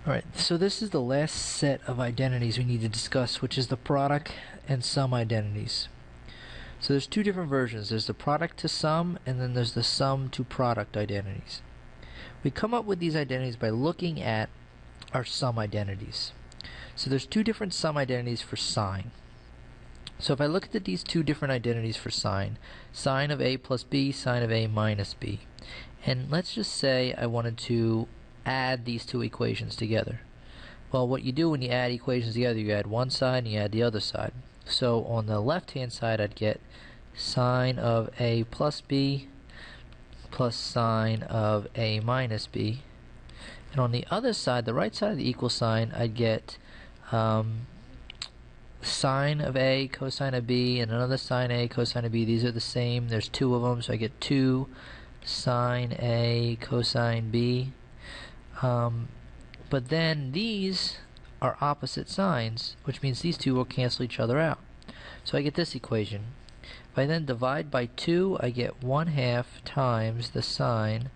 Alright, so this is the last set of identities we need to discuss, which is the product and sum identities. So there's two different versions. There's the product to sum, and then there's the sum to product identities. We come up with these identities by looking at our sum identities. So there's two different sum identities for sign. So if I look at these two different identities for sign of a plus b, sign of a minus b, and let's just say I wanted to add these two equations together. Well, what you do when you add equations together, you add one side and you add the other side. So on the left hand side, I'd get sine of a plus b plus sine of a minus b, and on the other side, the right side of the equal sign, I'd get sine of a cosine of b and another sine a cosine of b. These are the same. There's two of them, so I get 2 sine a cosine b. But then these are opposite signs, which means these two will cancel each other out. So I get this equation. If I then divide by 2, I get 1/2 times the sine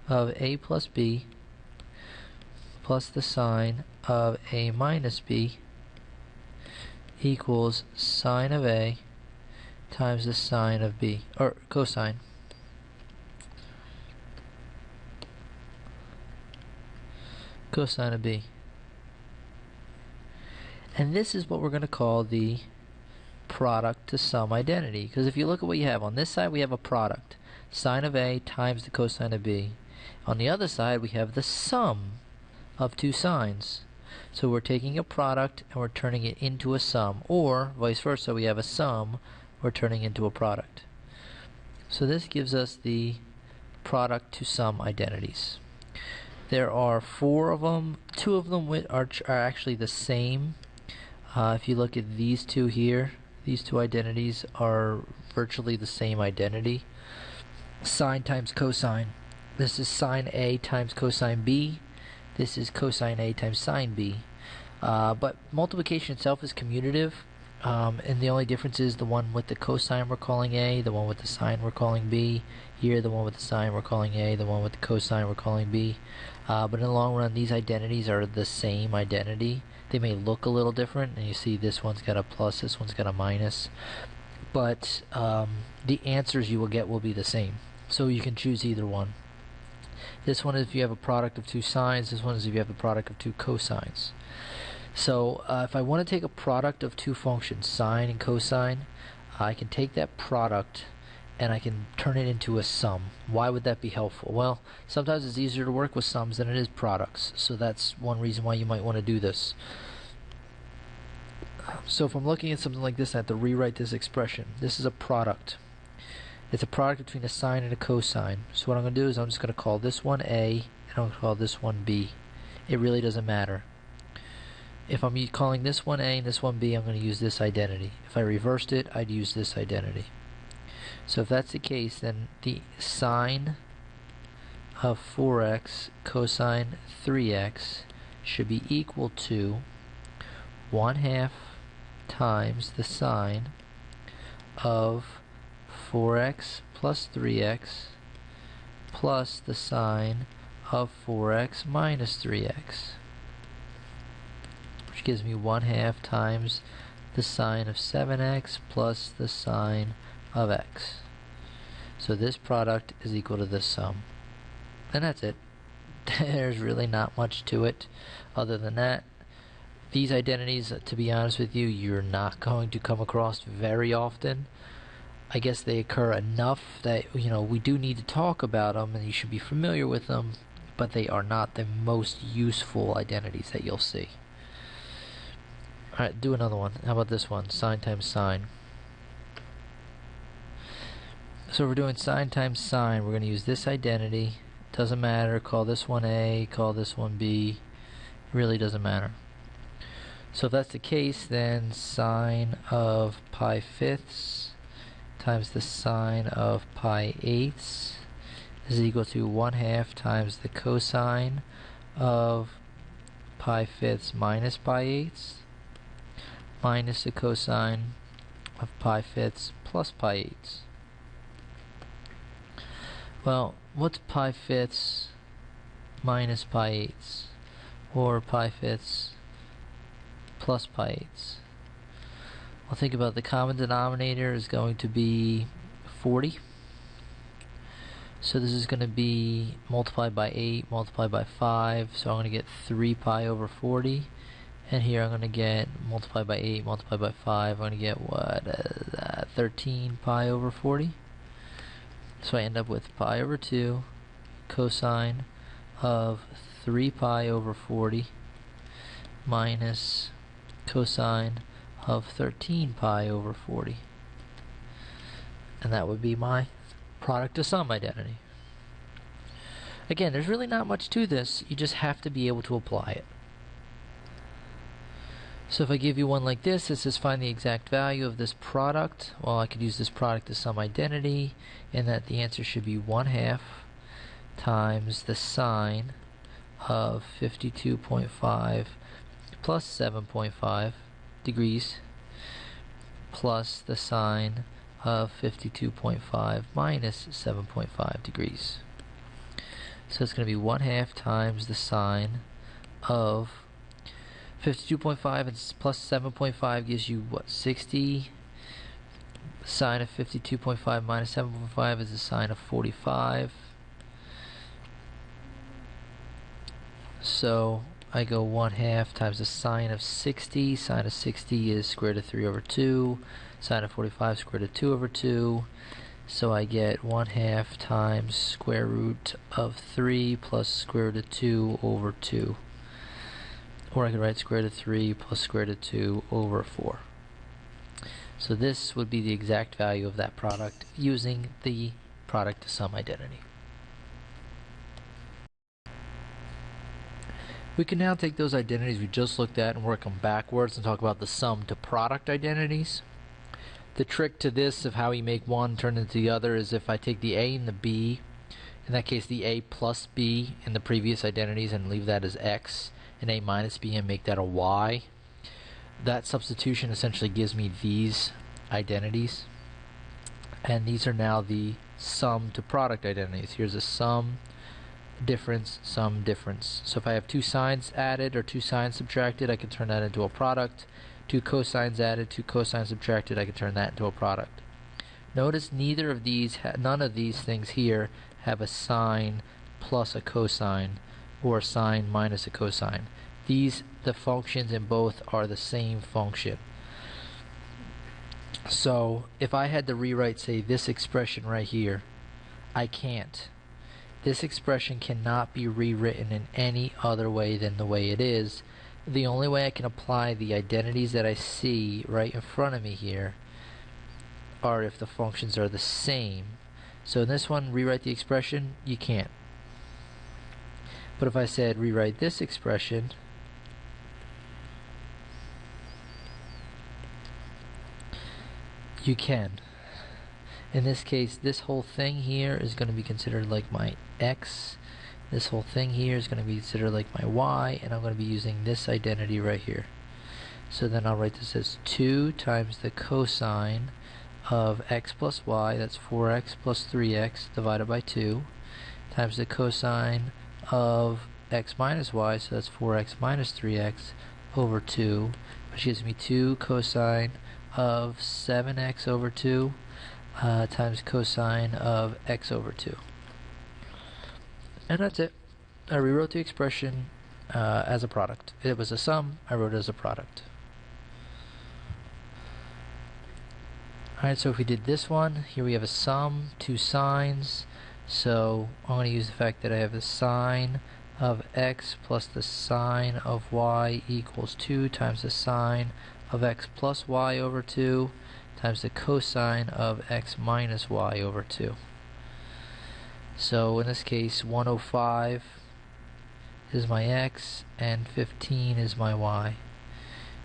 of a plus b plus the sine of a minus b equals sine of a times the sine of b, or cosine. Cosine of b. And this is what we're going to call the product to sum identity, because if you look at what you have on this side, we have a product, sine of a times the cosine of b. On the other side, we have the sum of two sines. So we're taking a product and we're turning it into a sum, or vice versa, we have a sum we're turning into a product. So this gives us the product to sum identities. There are 4 of them. 2 of them are actually the same. If you look at these two here, these two identities are virtually the same identity. Sine times cosine. This is sine a times cosine b. This is cosine a times sine b. But multiplication itself is commutative, and the only difference is the one with the cosine we're calling a, the one with the sine we're calling b. Here, the one with the sine we're calling a, the one with the cosine we're calling b. But in the long run, these identities are the same identity. They may look a little different, and you see this one's got a plus, this one's got a minus, but the answers you will get will be the same. So you can choose either one. This one is if you have a product of two sines, this one is if you have a product of two cosines. So if I want to take a product of two functions, sine and cosine, I can take that product and I can turn it into a sum. Why would that be helpful? Well, sometimes it's easier to work with sums than it is products, so that's one reason why you might want to do this. So if I'm looking at something like this, I have to rewrite this expression. This is a product. It's a product between a sine and a cosine. So what I'm going to do is I'm just going to call this one A, and I'm going to call this one B. It really doesn't matter. If I'm calling this one A and this one B, I'm going to use this identity. If I reversed it, I'd use this identity. So if that's the case, then the sine of 4x cosine 3x should be equal to 1/2 times the sine of 4x plus 3x plus the sine of 4x minus 3x, which gives me 1/2 times the sine of 7x plus the sine of x. So this product is equal to this sum. And that's it. There's really not much to it other than that. These identities, to be honest with you, you're not going to come across very often. I guess they occur enough that, we do need to talk about them and you should be familiar with them, but they are not the most useful identities that you'll see. Alright, do another one. How about this one? Sine times sine. So if we're doing sine times sine, we're going to use this identity. Doesn't matter. Call this one A, call this one B. It really doesn't matter. So if that's the case, then sine of pi fifths times the sine of pi eighths is equal to 1/2 times the cosine of pi fifths minus pi eighths minus the cosine of pi fifths plus pi eighths. Well, what's pi fifths minus pi eighths? or pi fifths plus pi eighths. I'll think about the common denominator is going to be 40. So this is going to be multiplied by 8, multiplied by 5, so I'm going to get 3 pi over 40. And here I'm going to get multiplied by 8, multiplied by 5, I'm going to get what? 13 pi over 40. So I end up with pi over 2 cosine of 3 pi over 40 minus cosine of 13 pi over 40. And that would be my product to sum identity. Again, there's really not much to this, you just have to be able to apply it. So if I give you one like this, it says find the exact value of this product. Well, I could use this product to sum identity, and that the answer should be 1/2 times the sine of 52.5 plus 7.5 degrees plus the sine of 52.5 minus 7.5 degrees. So it's going to be 1/2 times the sine of 52.5 and plus 7.5 gives you what, 60. Sine of 52.5 minus 7.5 is the sine of 45. So I go 1/2 times the sine of 60. Sine of 60 is square root of 3 over 2. Sine of 45 square root of 2 over 2. So I get 1/2 times square root of 3 plus square root of 2 over 2. Or I could write square root of 3 plus square root of 2 over 4. So this would be the exact value of that product using the product to sum identity. We can now take those identities we just looked at and work them backwards and talk about the sum to product identities. The trick to this of how you make one turn into the other is if I take the A and the B, in that case the A plus B in the previous identities, and leave that as X, and A minus B and make that a Y. That substitution essentially gives me these identities, and these are now the sum to product identities. Here's a sum, difference, sum, difference. So if I have two signs added or two signs subtracted, I can turn that into a product. Two cosines added, two cosines subtracted, I can turn that into a product. Notice neither of these, none of these things here have a sine plus a cosine or a sine minus a cosine. The functions in both are the same function. So if I had to rewrite, say, this expression right here, I can't. This expression cannot be rewritten in any other way than the way it is. The only way I can apply the identities that I see right in front of me here are if the functions are the same. So in this one, rewrite the expression, you can't. But if I said rewrite this expression, you can. In this case, this whole thing here is going to be considered like my X. This whole thing here is going to be considered like my Y, and I'm going to be using this identity right here. So then I'll write this as 2 times the cosine of X plus Y, that's 4X plus 3X divided by 2, times the cosine of X minus Y, so that's 4X minus 3X over 2, which gives me 2 cosine of 7X over 2 times cosine of X over 2. And that's it. I rewrote the expression as a product. It was a sum, I wrote it as a product. Alright, so if we did this one, here we have a sum, two signs. So I'm going to use the fact that I have the sine of X plus the sine of Y equals 2 times the sine of X plus Y over 2 times the cosine of X minus Y over 2. So in this case, 105 is my X and 15 is my Y.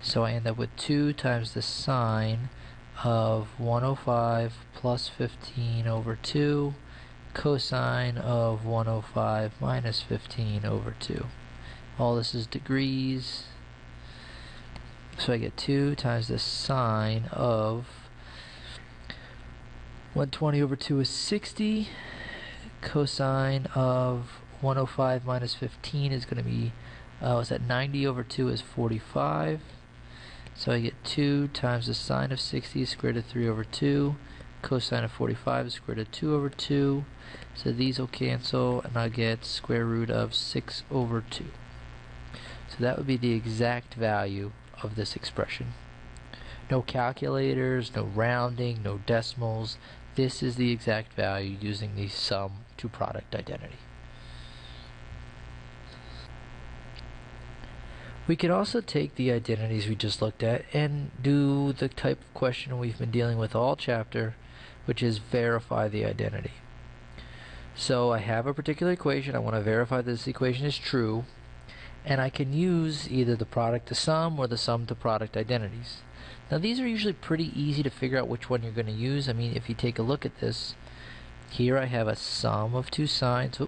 So I end up with 2 times the sine of 105 plus 15 over 2 cosine of 105 minus 15 over 2. All this is degrees. So I get 2 times the sine of 120 over 2 is 60. Cosine of 105 minus 15 is going to be what's that, 90 over 2 is 45. So I get 2 times the sine of 60 square root of 3 over 2. Cosine of 45 is square root of 2 over 2. So these will cancel, and I'll get square root of 6 over 2. So that would be the exact value of this expression. No calculators, no rounding, no decimals. This is the exact value using the sum to product identity. We could also take the identities we just looked at and do the type of question we've been dealing with all chapter, which is verify the identity. So I have a particular equation. I want to verify that this equation is true, and I can use either the product to sum or the sum to product identities. Now these are usually pretty easy to figure out which one you're going to use. I mean, if you take a look at this, here I have a sum of two signs.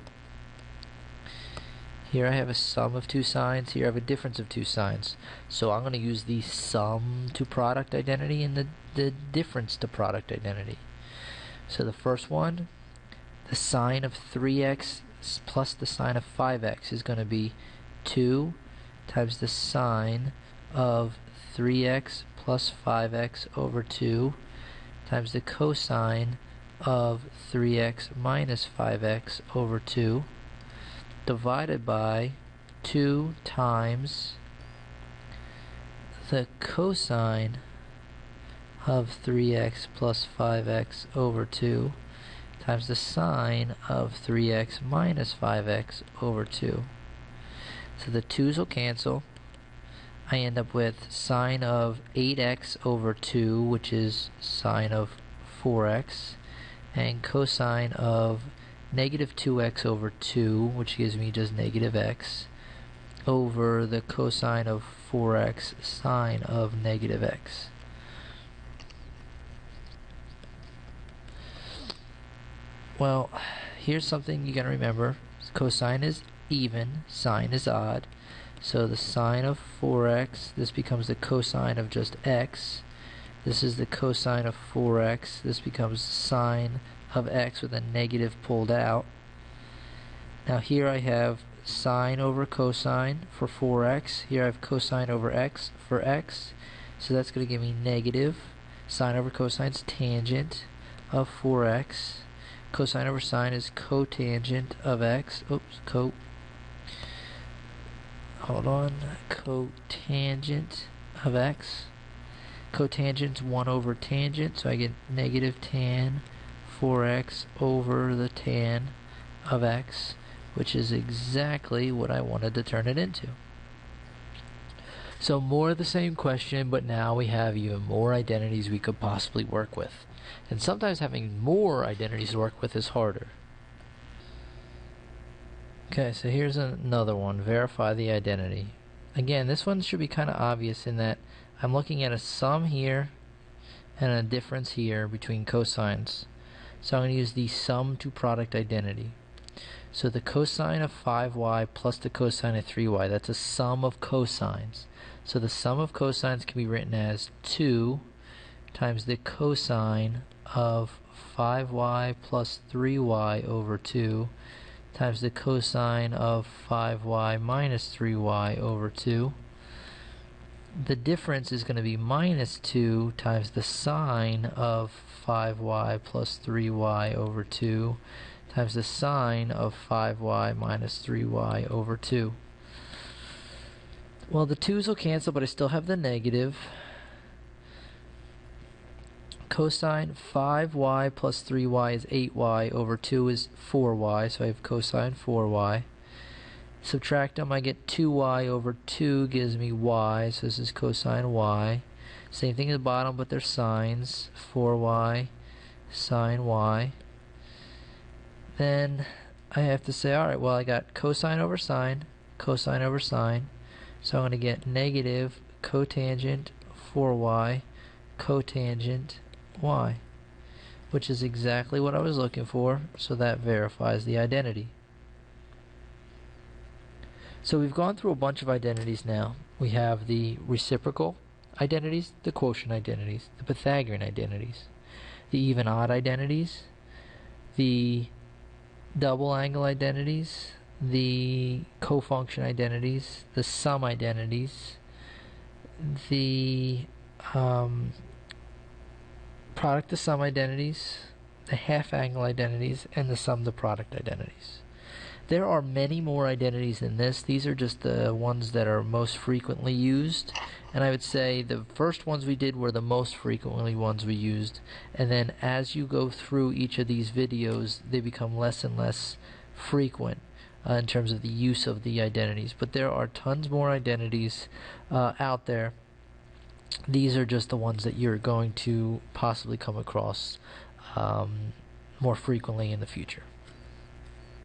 Here I have a sum of two signs. Here I have a difference of two signs. So I'm going to use the sum to product identity and the difference to product identity. So the first one, the sine of 3x plus the sine of 5x is going to be 2 times the sine of 3x plus 5x over 2 times the cosine of 3x minus 5x over 2 divided by 2 times the cosine of 3x plus 5x over 2 times the sine of 3x minus 5x over 2. So the 2's will cancel. I end up with sine of 8x over 2, which is sine of 4x, and cosine of negative 2x over 2, which gives me just negative x, over the cosine of 4x sine of negative x. Well, here's something you gotta remember. Cosine is even, sine is odd. So the sine of 4x, this becomes the cosine of just x. This is the cosine of 4x. This becomes sine of x with a negative pulled out. Now here I have sine over cosine for 4x. Here I have cosine over x for x. So that's going to give me negative. Sine over cosine is tangent of 4x. Cosine over sine is cotangent of x. Oops, cotangent of x. Cotangent's 1 over tangent, so I get negative tan 4x over the tan of x, which is exactly what I wanted to turn it into. So more of the same question, but now we have even more identities we could possibly work with. And sometimes having more identities to work with is harder. Okay, so here's another one, verify the identity. Again, this one should be kind of obvious in that I'm looking at a sum here and a difference here between cosines. So I'm going to use the sum to product identity. So the cosine of 5y plus the cosine of 3y, that's a sum of cosines. So the sum of cosines can be written as 2 times the cosine of 5y plus 3y over 2 times the cosine of 5y minus 3y over 2. The difference is going to be minus 2 times the sine of 5y plus 3y over 2 times the sine of 5y minus 3y over 2. Well, the 2's will cancel, but I still have the negative. Cosine 5y plus 3y is 8y over 2 is 4y, so I have cosine 4y. Subtract them, I get 2y over 2 gives me y, so this is cosine y. Same thing at the bottom, but they're sines. 4y sine y. Then I have to say, alright, well I got cosine over sine, so I'm going to get negative cotangent 4y, cotangent y, which is exactly what I was looking for, so that verifies the identity. So we've gone through a bunch of identities now. We have the reciprocal identities, the quotient identities, the Pythagorean identities, the even-odd identities, the double angle identities, the co-function identities, the sum identities, the product to sum identities, the half angle identities, and the sum to product identities. There are many more identities than this. These are just the ones that are most frequently used, and I would say the first ones we did were the most frequently ones we used, and then as you go through each of these videos they become less and less frequent in terms of the use of the identities. But there are tons more identities out there. These are just the ones that you're going to possibly come across more frequently in the future.